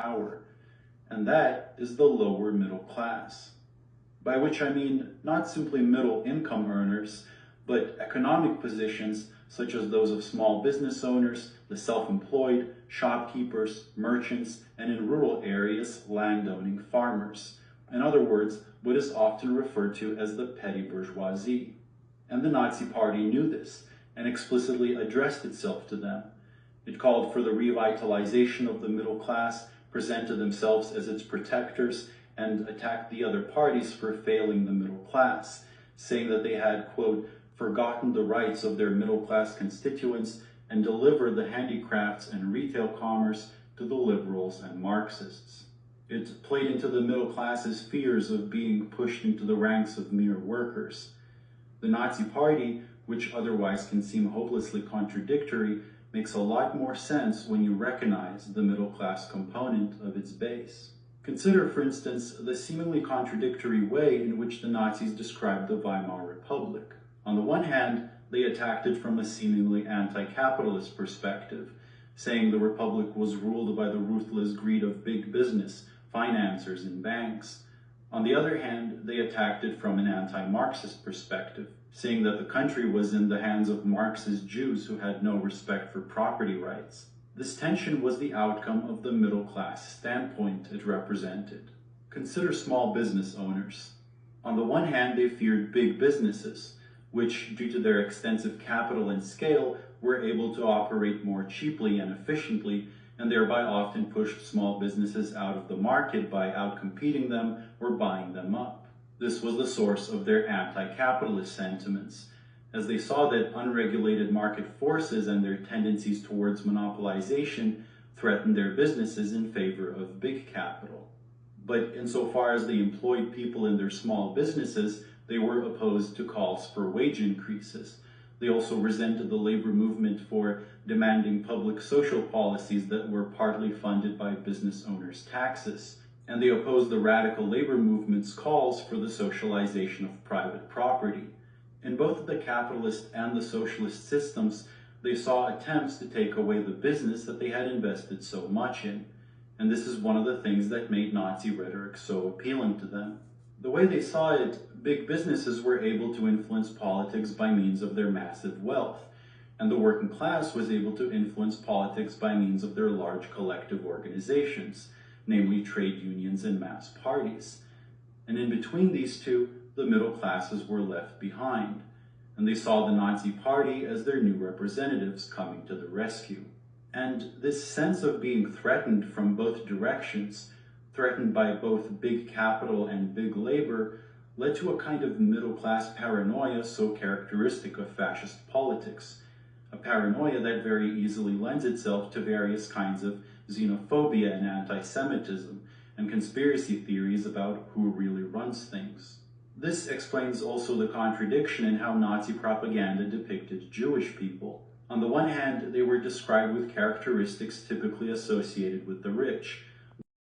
power, and that is the lower middle class. By which I mean not simply middle income earners, but economic positions such as those of small business owners, the self-employed, shopkeepers, merchants, and in rural areas, landowning farmers. In other words, what is often referred to as the petty bourgeoisie. And the Nazi Party knew this and explicitly addressed itself to them. It called for the revitalization of the middle class, presented themselves as its protectors, and attacked the other parties for failing the middle class, saying that they had, quote, forgotten the rights of their middle-class constituents and delivered the handicrafts and retail commerce to the liberals and Marxists. It played into the middle class's fears of being pushed into the ranks of mere workers. The Nazi Party, which otherwise can seem hopelessly contradictory, makes a lot more sense when you recognize the middle-class component of its base. Consider, for instance, the seemingly contradictory way in which the Nazis described the Weimar Republic. On the one hand, they attacked it from a seemingly anti-capitalist perspective, saying the Republic was ruled by the ruthless greed of big business, financiers, and banks. On the other hand, they attacked it from an anti-Marxist perspective, saying that the country was in the hands of Marxist Jews who had no respect for property rights. This tension was the outcome of the middle-class standpoint it represented. Consider small business owners. On the one hand, they feared big businesses, which, due to their extensive capital and scale, were able to operate more cheaply and efficiently, and thereby often pushed small businesses out of the market by outcompeting them or buying them up. This was the source of their anti-capitalist sentiments, as they saw that unregulated market forces and their tendencies towards monopolization threatened their businesses in favor of big capital. But insofar as they employed people in their small businesses, they were opposed to calls for wage increases. They also resented the labor movement for demanding public social policies that were partly funded by business owners' taxes. And they opposed the radical labor movement's calls for the socialization of private property. In both the capitalist and the socialist systems, they saw attempts to take away the business that they had invested so much in. And this is one of the things that made Nazi rhetoric so appealing to them. The way they saw it, big businesses were able to influence politics by means of their massive wealth, and the working class was able to influence politics by means of their large collective organizations, namely trade unions and mass parties. And in between these two, the middle classes were left behind, and they saw the Nazi Party as their new representatives coming to the rescue. And this sense of being threatened from both directions, threatened by both big capital and big labor, led to a kind of middle-class paranoia so characteristic of fascist politics, a paranoia that very easily lends itself to various kinds of xenophobia and anti-Semitism, and conspiracy theories about who really runs things. This explains also the contradiction in how Nazi propaganda depicted Jewish people. On the one hand, they were described with characteristics typically associated with the rich,